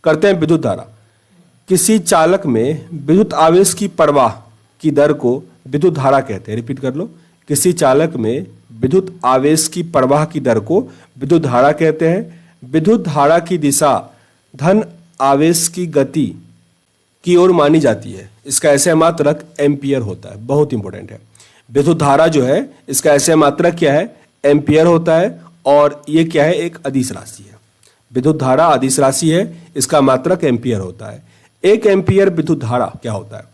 करते हैं विद्युत धारा। किसी चालक में विद्युत आवेश की प्रवाह की दर को विद्युत धारा कहते हैं। रिपीट कर लो, किसी चालक में विद्युत आवेश की प्रवाह की दर को विद्युत धारा कहते हैं। विद्युत धारा की दिशा धन आवेश की गति की ओर मानी जाती है। इसका ऐसे मात्रक एम्पियर होता है, बहुत इंपॉर्टेंट है। विद्युत धारा जो है इसका ऐसे मात्रक क्या है, एम्पियर होता है, और ये क्या है, एक अदिश राशि है। विद्युत धारा अदिश राशि है, इसका मात्रक एम्पियर होता है। 1 एम्पियर विद्युत धारा क्या होता है?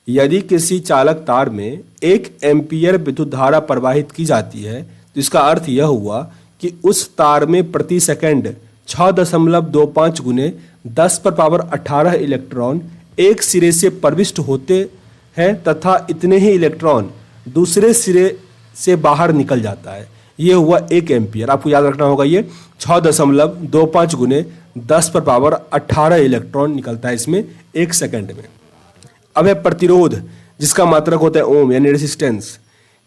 यदि किसी चालक तार में 1 एम्पियर विद्युत धारा प्रवाहित की जाती है तो इसका अर्थ यह हुआ कि उस तार में प्रति सेकंड 6.25 गुने 10⁻18 इलेक्ट्रॉन एक सिरे से प्रविष्ट होते हैं तथा इतने ही इलेक्ट्रॉन दूसरे सिरे से बाहर निकल जाता है। यह हुआ 1 एम्पियर। आपको याद रखना होगा, ये 6.25 गुने 10⁻18 इलेक्ट्रॉन निकलता है इसमें 1 सेकंड में। अब है प्रतिरोध, जिसका मात्रक होता है ओम यानी रेजिस्टेंस।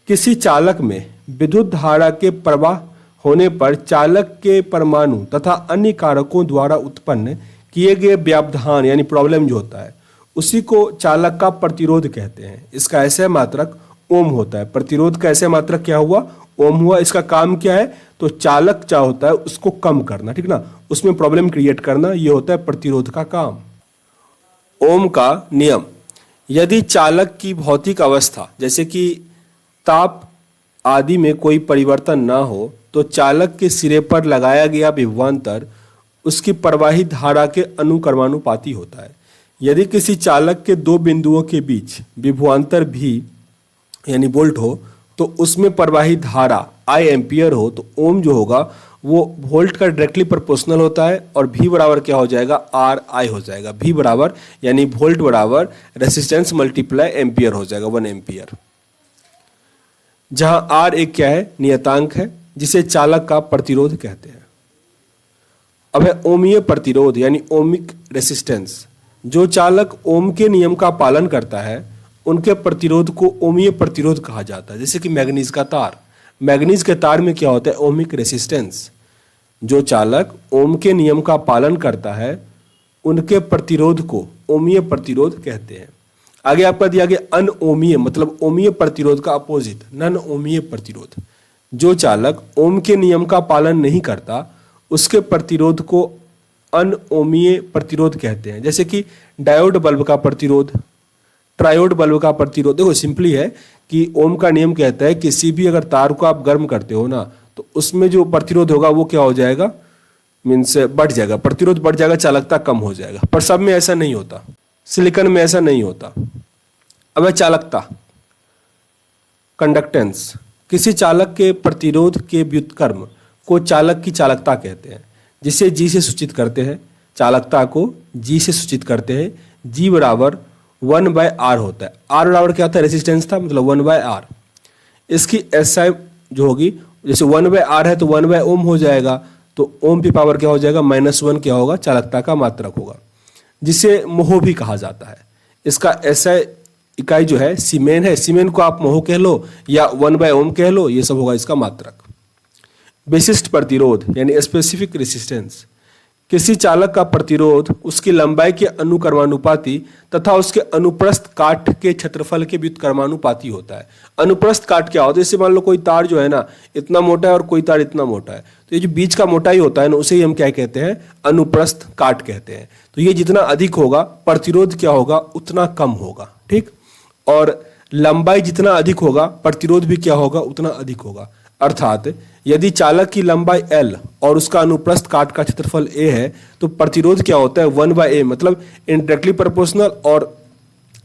किसी चालक में विद्युत धारा के प्रवाह होने पर चालक के परमाणु तथा अन्य कारकों द्वारा उत्पन्न किए गए व्यवधान यानी प्रॉब्लम जो होता है उसी को चालक का प्रतिरोध कहते हैं। इसका ऐसे मात्रक ओम होता है। प्रतिरोध का ऐसे मात्रक क्या हुआ, ओम हुआ। इसका काम क्या है, तो चालक क्या होता है उसको कम करना, ठीक ना, उसमें प्रॉब्लम क्रिएट करना, ये होता है प्रतिरोध का काम। ओम का नियम, यदि चालक की भौतिक अवस्था जैसे कि ताप आदि में कोई परिवर्तन ना हो तो चालक के सिरे पर लगाया गया विभवांतर उसकी प्रवाहित धारा के अनुक्रमानुपाती होता है। यदि किसी चालक के 2 बिंदुओं के बीच विभवांतर भी यानी वोल्ट हो तो उसमें प्रवाहित धारा आई एम्पियर हो तो ओम जो होगा वो वोल्ट का डायरेक्टली प्रोपोर्शनल होता है और V बराबर क्या हो जाएगा, आर आई हो जाएगा। V बराबर यानी वोल्ट बराबर रेसिस्टेंस मल्टीप्लाई एम्पियर हो जाएगा, 1 एम्पियर। जहां आर एक क्या है, नियतांक है जिसे चालक का प्रतिरोध कहते हैं। अब है ओमीय प्रतिरोध यानी ओमिक रेसिस्टेंस। जो चालक ओम के नियम का पालन करता है उनके प्रतिरोध को ओमीय प्रतिरोध कहा जाता है। जैसे कि मैग्नीज का तार, मैग्नीज के तार में क्या होता है, ओमिक रेसिस्टेंस। जो चालक ओम के नियम का पालन करता है उनके प्रतिरोध को ओमीय प्रतिरोध कहते हैं। आगे आपका दिया गया अनओमीय, मतलब ओमीय प्रतिरोध का अपोजिट नन ओमीय प्रतिरोध। जो चालक ओम के नियम का पालन नहीं करता उसके प्रतिरोध को अनओमीय प्रतिरोध कहते हैं। जैसे कि डायोड बल्ब का प्रतिरोध, ट्रायोड बल्ब का प्रतिरोध। देखो सिंपली है कि ओम का नियम कहता है किसी भी अगर तार को आप गर्म करते हो ना तो उसमें जो प्रतिरोध होगा वो क्या हो जाएगा, मीन्स बढ़ जाएगा, प्रतिरोध बढ़ जाएगा, चालकता कम हो जाएगा। पर सब में ऐसा नहीं होता, सिलिकॉन में ऐसा नहीं होता। अब है चालकता, कंडक्टेंस। किसी चालक के प्रतिरोध के व्युत्क्रम को चालक की चालकता कहते हैं, जिसे जी से सूचित करते हैं। चालकता को जी से सूचित करते हैं। जी बराबर 1/R होता है। R बराबर क्या होता है, रेसिस्टेंस था, मतलब 1/R। इसकी SI जो होगी, जैसे 1/R है तो 1/ओम हो जाएगा, तो ओम की पावर क्या हो जाएगा, -1 क्या होगा, चालकता का मात्रक होगा, जिसे मोह भी कहा जाता है। इसका SI इकाई जो है सीमेन है, सीमेन को आप मोह कह लो या 1/ओम कह लो, ये सब होगा इसका मात्रक। विशिष्ट प्रतिरोध यानी स्पेसिफिक रेसिस्टेंस। किसी चालक का प्रतिरोध उसकी लंबाई के अनुक्रमानुपाती तथा उसके अनुप्रस्थ काट के क्षेत्रफल के व्युत्क्रमानुपाती होता है। अनुप्रस्थ काट क्या होता है, जैसे मान लो कोई तार जो है ना इतना मोटा है और कोई तार इतना मोटा है, तो ये जो बीच का मोटाई होता है ना उसे ही हम क्या कहते हैं, अनुप्रस्थ काट कहते हैं। तो ये जितना अधिक होगा प्रतिरोध क्या होगा, उतना कम होगा, ठीक। और लंबाई जितना अधिक होगा प्रतिरोध भी क्या होगा, उतना अधिक होगा। अर्थात यदि चालक की लंबाई L और उसका अनुप्रस्थ काट का क्षेत्रफल A है तो प्रतिरोध क्या होता है, 1/A, मतलब इनडायरेक्टली प्रोपोर्शनल, और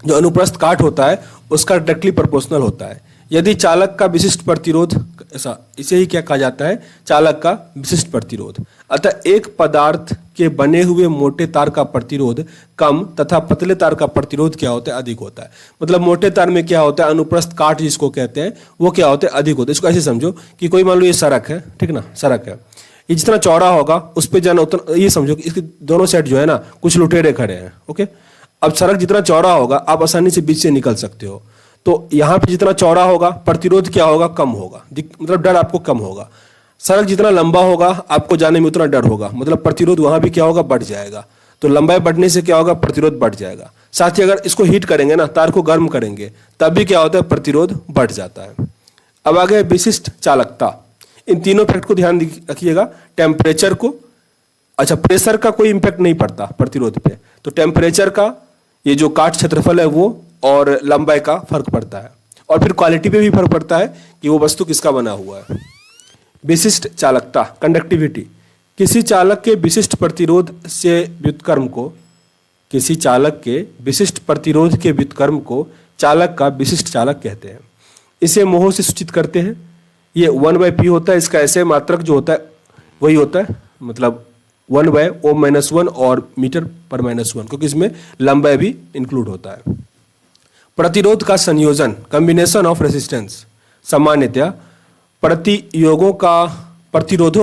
जो अनुप्रस्थ काट होता है उसका डायरेक्टली प्रोपोर्शनल होता है। यदि चालक का विशिष्ट प्रतिरोध, ऐसा इसे ही क्या कहा जाता है, चालक का विशिष्ट प्रतिरोध। अतः एक पदार्थ के बने हुए मोटे तार का प्रतिरोध कम तथा पतले तार का प्रतिरोध क्या होता है, अधिक होता है। मतलब मोटे तार में क्या होता है, अनुप्रस्थ काट जिसको कहते हैं वो क्या होता है, अधिक होता है। इसको ऐसे समझो कि कोई मान लो ये सड़क है, ठीक ना, सड़क है, ये जितना चौड़ा होगा उस पर जाना उतना, ये समझो कि इसके दोनों साइड जो है ना कुछ लुटेरे खड़े हैं, ओके। अब सड़क जितना चौड़ा होगा आप आसानी से बीच से निकल सकते हो, तो यहाँ पे जितना चौड़ा होगा प्रतिरोध क्या होगा, कम होगा, मतलब डर आपको कम होगा। सड़क जितना लंबा होगा आपको जाने में उतना डर होगा, मतलब प्रतिरोध वहां भी क्या होगा, बढ़ जाएगा। तो लंबाई बढ़ने से क्या होगा, प्रतिरोध बढ़ जाएगा। साथ ही अगर इसको हीट करेंगे ना, तार को गर्म करेंगे, तब भी क्या होता है, प्रतिरोध बढ़ जाता है। अब आगे विशिष्ट चालकता, इन तीनों फैक्ट को ध्यान रखिएगा। टेम्परेचर को, अच्छा प्रेशर का कोई इंपैक्ट नहीं पड़ता प्रतिरोध पे, तो टेम्परेचर का, ये जो काट क्षेत्रफल है वो, और लंबाई का फर्क पड़ता है। और फिर क्वालिटी पे भी फर्क पड़ता है कि वो वस्तु किसका बना हुआ है। विशिष्ट चालकता, कंडक्टिविटी, किसी चालक के विशिष्ट प्रतिरोध से व्युत्क्रम को, किसी चालक के विशिष्ट प्रतिरोध के व्युत्क्रम को चालक का विशिष्ट चालक कहते हैं। इसे मोह से सूचित करते हैं। ये 1/p होता है, इसका ऐसे मात्रक जो होता है वही होता है, मतलब 1/O-1 और मीटर पर -1, क्योंकि इसमें लंबाई भी इंक्लूड होता है। प्रतिरोध का संयोजन, कॉम्बिनेशन ऑफ रेजिस्टेंस, सामान्यतया प्रतिरोधों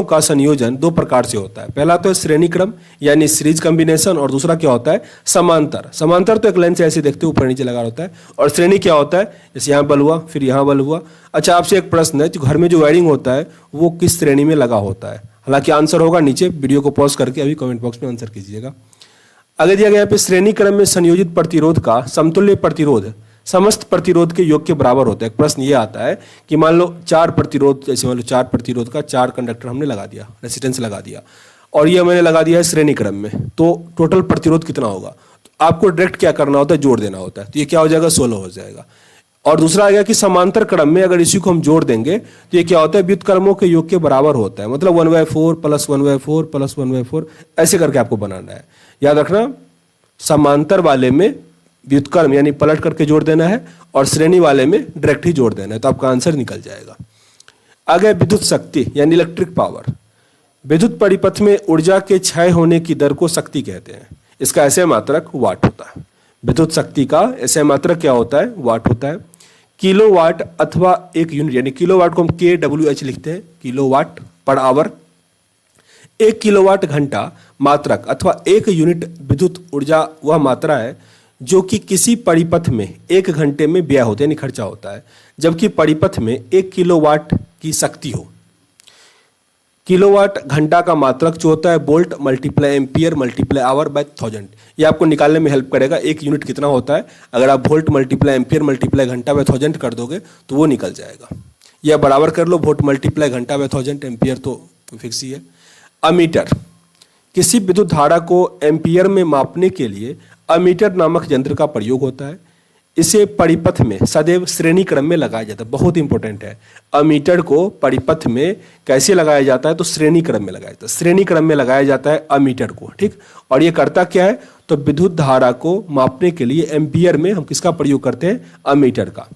का संयोजन दो प्रकार से होता है। पहला तो श्रेणी क्रम यानी सीरीज कॉम्बिनेशन, और दूसरा क्या होता है, समांतर। समांतर तो एक लाइन से ऐसे देखते ऊपर नीचे लगा होता है, और श्रेणी क्या होता है, जैसे यहाँ बल्ब हुआ फिर यहाँ बल्ब हुआ। अच्छा आपसे एक प्रश्न है, जो घर में जो वायरिंग होता है वो किस श्रेणी में लगा होता है? हालांकि आंसर होगा नीचे, वीडियो को पॉज करके अभी कमेंट बॉक्स में आंसर कीजिएगा। आगे दिया गया यहाँ पे श्रेणी क्रम में संयोजित प्रतिरोध का समतुल्य प्रतिरोध समस्त प्रतिरोध के योग के बराबर होता है। एक प्रश्न ये आता है कि मान लो 4 प्रतिरोध, जैसे मान लो 4 प्रतिरोध का 4 कंडक्टर हमने लगा दिया, रेसिस्टेंस लगा दिया, और ये मैंने लगा दिया है श्रेणी क्रम में, तो टोटल प्रतिरोध कितना होगा? तो आपको डायरेक्ट क्या करना होता है, जोड़ देना होता है। तो ये क्या हो जाएगा, 16 हो जाएगा। और दूसरा आ गया कि समांतर क्रम में अगर इसी को हम जोड़ देंगे तो ये क्या होता है, व्युत्क्रमों के योग के बराबर होता है, मतलब 1/4 + 1/4 + 1/4 ऐसे करके आपको बनाना है। याद रखना, समांतर वाले में व्युत्क्रम यानी पलट करके जोड़ देना है, और श्रेणी वाले में डायरेक्ट ही जोड़ देना है, तो आपका आंसर निकल जाएगा। आगे विद्युत शक्ति यानी इलेक्ट्रिक पावर। विद्युत परिपथ में ऊर्जा के क्षय होने की दर को शक्ति कहते हैं। इसका ऐसे मात्रक वाट होता है। विद्युत शक्ति का ऐसे मात्रक क्या होता है, वाट होता है। किलोवाट अथवा एक यूनिट, यानी किलोवाट को हम kWh लिखते हैं, किलोवाट पर आवर। 1 किलोवाट घंटा मात्रक अथवा 1 यूनिट विद्युत ऊर्जा वह मात्रा है जो कि किसी परिपथ में 1 घंटे में व्यय होता है, यानी खर्चा होता है, जबकि परिपथ में 1 किलोवाट की शक्ति हो। किलोवाट घंटा का मात्रक जो होता है volt multiply ampere multiply hour by 1000। ये आपको निकालने में हेल्प करेगा, 1 यूनिट कितना होता है। अगर आप वोल्ट मल्टीप्लाई एम्पियर मल्टीप्लाई घंटा बाय 1000 कर दोगे तो वो निकल जाएगा। यह बराबर कर लो, वोल्ट मल्टीप्लाई घंटा बाय 1000, एम्पियर तो फिक्स ही है। अमीटर, किसी विद्युत धारा को एम्पियर में मापने के लिए अमीटर नामक यंत्र का प्रयोग होता है। इसे परिपथ में सदैव श्रेणी क्रम में लगाया जाता है, बहुत इंपॉर्टेंट है। अमीटर को परिपथ में कैसे लगाया जाता है, तो श्रेणी क्रम में लगाया जाता है। श्रेणी क्रम में लगाया जाता है अमीटर को, ठीक। और ये करता क्या है, तो विद्युत धारा को मापने के लिए एम्पियर में हम किसका प्रयोग करते हैं, अमीटर का।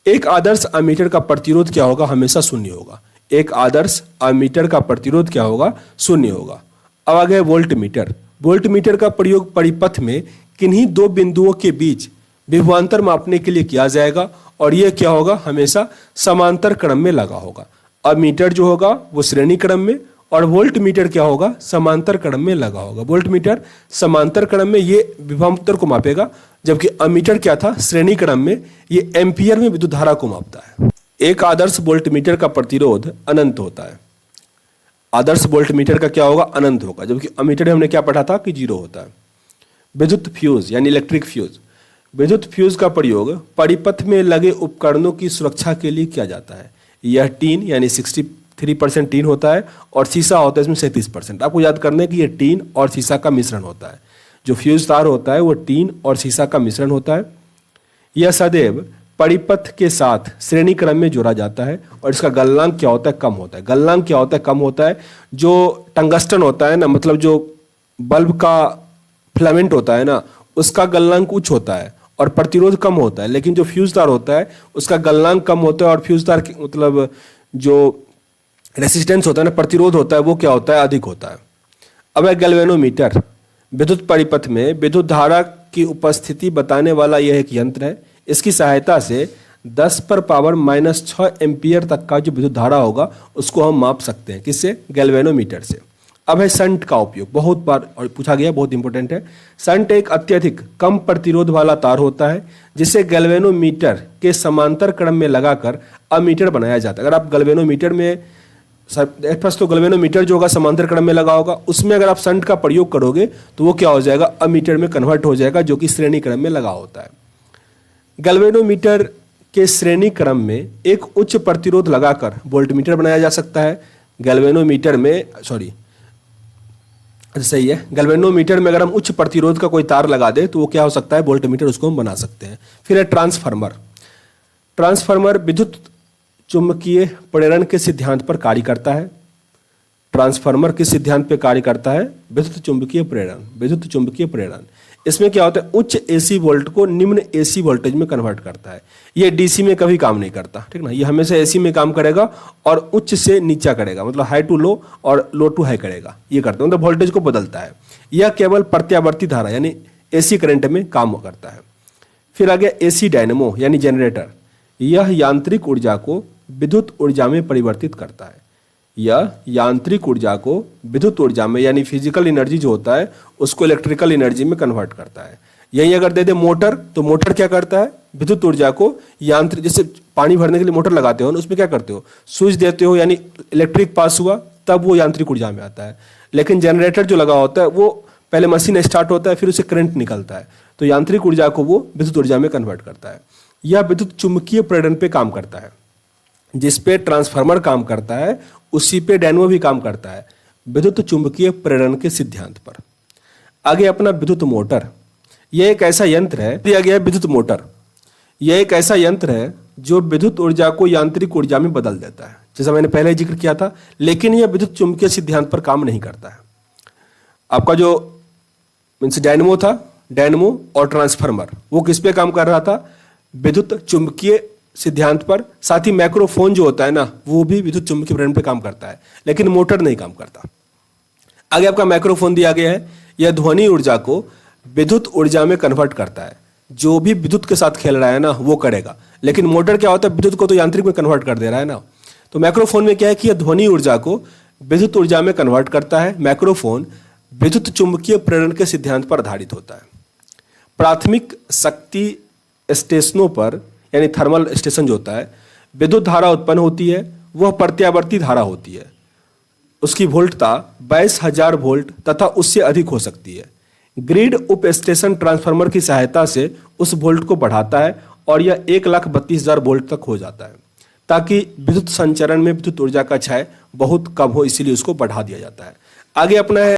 एक आदर्श अमीटर का प्रतिरोध क्या होगा, हमेशा शून्य होगा। एक आदर्श अमीटर का प्रतिरोध क्या होगा, शून्य होगा। अब आ गए वोल्ट मीटर। वोल्ट मीटर का प्रयोग परिपथ में किन्हीं दो बिंदुओं के बीच विभवांतर मापने के लिए किया जाएगा, और यह क्या होगा, हमेशा समांतर क्रम में लगा होगा। अमीटर जो होगा वो श्रेणी क्रम में, और वोल्ट मीटर क्या होगा, समांतर क्रम में लगा होगा। वोल्ट मीटर समांतर क्रम में ये विभवांतर को मापेगा, जबकि अमीटर क्या था, श्रेणी क्रम में, ये एम्पियर में विद्युत धारा को मापता है। एक आदर्श वोल्ट मीटर का प्रतिरोध अनंत होता है। आदर्श वोल्ट मीटर का क्या होगा, अनंत होगा, जबकि अमीटर में हमने क्या पढ़ा था कि 0 होता है। विद्युत फ्यूज यानी इलेक्ट्रिक फ्यूज। विद्युत फ्यूज का प्रयोग परिपथ में लगे उपकरणों की सुरक्षा के लिए किया जाता है। यह टीन यानी 63% टीन होता है, और शीशा होता है इसमें 37%। आपको याद करना है कि यह टीन और शीशा का मिश्रण होता है। जो फ्यूज तार होता है वो टीन और शीशा का मिश्रण होता है। यह सदैव परिपथ के साथ श्रेणी क्रम में जोड़ा जाता है, और इसका गलनांक क्या होता है, कम होता है। गलनांक क्या होता है, कम होता है। जो टंगस्टन होता है ना, मतलब जो बल्ब का फिलामेंट होता है ना, उसका गलनांक उच्च होता है और प्रतिरोध कम होता है, लेकिन जो फ्यूज तार होता है उसका गलनांक कम होता है, और फ्यूज तार मतलब जो रेसिस्टेंस होता है ना, प्रतिरोध होता है, वो क्या होता है, अधिक होता है। अब है गैल्वेनोमीटर। विद्युत परिपथ में विद्युत धारा की उपस्थिति बताने वाला यह एक यंत्र है। इसकी सहायता से 10⁻⁻6 एम्पियर तक का जो विद्युत धारा होगा उसको हम माप सकते हैं। किससे, गैल्वेनोमीटर से। अब है शंट का उपयोग, बहुत बार और पूछा गया, बहुत इंपॉर्टेंट है। शंट एक अत्यधिक कम प्रतिरोध वाला तार होता है, जिसे गैल्वेनोमीटर के समांतर क्रम में लगाकर अमीटर बनाया जाता है। अगर आप गैल्वेनोमीटर में फर्स्ट तो गैल्वेनोमीटर जो होगा समांतर क्रम में लगा होगा, उसमें अगर आप शंट का प्रयोग करोगे तो वो क्या हो जाएगा, अमीटर में कन्वर्ट हो जाएगा, जो कि श्रेणी क्रम में लगा होता है। गैल्वेनोमीटर के श्रेणी क्रम में एक उच्च प्रतिरोध लगाकर वोल्टमीटर बनाया जा सकता है। गैल्वेनोमीटर में सही है, गैल्वेनोमीटर में अगर हम उच्च प्रतिरोध का कोई तार लगा दे तो वो क्या हो सकता है, वोल्टमीटर, उसको हम बना सकते हैं। फिर है ट्रांसफार्मर। ट्रांसफार्मर विद्युत चुंबकीय प्रेरण के सिद्धांत पर कार्य करता है। ट्रांसफार्मर किस सिद्धांत पर कार्य करता है, विद्युत चुंबकीय प्रेरण, विद्युत चुंबकीय प्रेरण। इसमें क्या होता है, उच्च एसी वोल्ट को निम्न एसी वोल्टेज में कन्वर्ट करता है। ये डीसी में कभी काम नहीं करता, ठीक ना, ये हमेशा एसी में काम करेगा और उच्च से नीचा करेगा, मतलब हाई टू लो और लो टू हाई करेगा, ये करता है, मतलब वोल्टेज को बदलता है। यह केवल प्रत्यावर्ती धारा यानी एसी करंट में काम करता है। फिर आ गया एसी डायनेमो यानी जनरेटर। यह यांत्रिक ऊर्जा को विद्युत ऊर्जा में परिवर्तित करता है। यह यांत्रिक ऊर्जा को विद्युत ऊर्जा में यानी फिजिकल एनर्जी जो होता है उसको इलेक्ट्रिकल एनर्जी में कन्वर्ट करता है। यही अगर दे दे मोटर, तो मोटर क्या करता है, विद्युत ऊर्जा को यांत्रिक, जैसे पानी भरने के लिए मोटर लगाते हो ना, उसमें क्या करते हो, स्विच देते हो यानी इलेक्ट्रिक पास हुआ तब वो यांत्रिक ऊर्जा में आता है। लेकिन जनरेटर जो लगा होता है वो पहले मशीन स्टार्ट होता है फिर उसे करंट निकलता है, तो यांत्रिक ऊर्जा को वो विद्युत ऊर्जा में कन्वर्ट करता है। यह विद्युत चुंबकीय प्रेरण पे काम करता है। जिस पे ट्रांसफार्मर काम करता है उसी पे डायनेमो भी काम करता है, विद्युत चुंबकीय प्रेरण के सिद्धांत पर। आगे अपना विद्युत मोटर। यह एक ऐसा यंत्र है, दिया गया है विद्युत मोटर। यह एक ऐसा यंत्र है जो विद्युत ऊर्जा को यांत्रिक ऊर्जा में बदल देता है, जैसा मैंने पहले जिक्र किया था, लेकिन यह विद्युत चुंबकीय सिद्धांत पर काम नहीं करता है। आपका जो मीन्स डायनेमो था, डायनेमो और ट्रांसफार्मर, वो किस पे काम कर रहा था, विद्युत चुंबकीय सिद्धांत पर। साथ ही माइक्रोफोन जो होता है ना, वो भी विद्युत चुंबकीय प्रेरण पे काम करता है, लेकिन मोटर नहीं काम करता। आगे आपका माइक्रोफोन दिया गया है, यह ध्वनि ऊर्जा को विद्युत ऊर्जा में कन्वर्ट करता है। जो भी विद्युत के साथ खेल रहा है ना वो करेगा, लेकिन मोटर क्या होता है, विद्युत को तो यांत्रिक में कन्वर्ट कर दे रहा है ना। तो माइक्रोफोन में क्या है कि यह ध्वनि ऊर्जा को विद्युत ऊर्जा में कन्वर्ट करता है। माइक्रोफोन विद्युत चुंबकीय प्रेरण के सिद्धांत पर आधारित होता है। प्राथमिक शक्ति स्टेशनों पर यानी थर्मल स्टेशन जो होता है, विद्युत धारा उत्पन्न होती है, वह प्रत्यावर्ती धारा होती है। उसकी वोल्टता 22,000 वोल्ट तथा उससे अधिक हो सकती है। ग्रिड उप स्टेशन ट्रांसफार्मर की सहायता से उस वोल्ट को बढ़ाता है और यह 1,32,000 वोल्ट तक हो जाता है, ताकि विद्युत संचरण में विद्युत ऊर्जा का क्षय बहुत कम हो, इसीलिए उसको बढ़ा दिया जाता है। आगे अपना है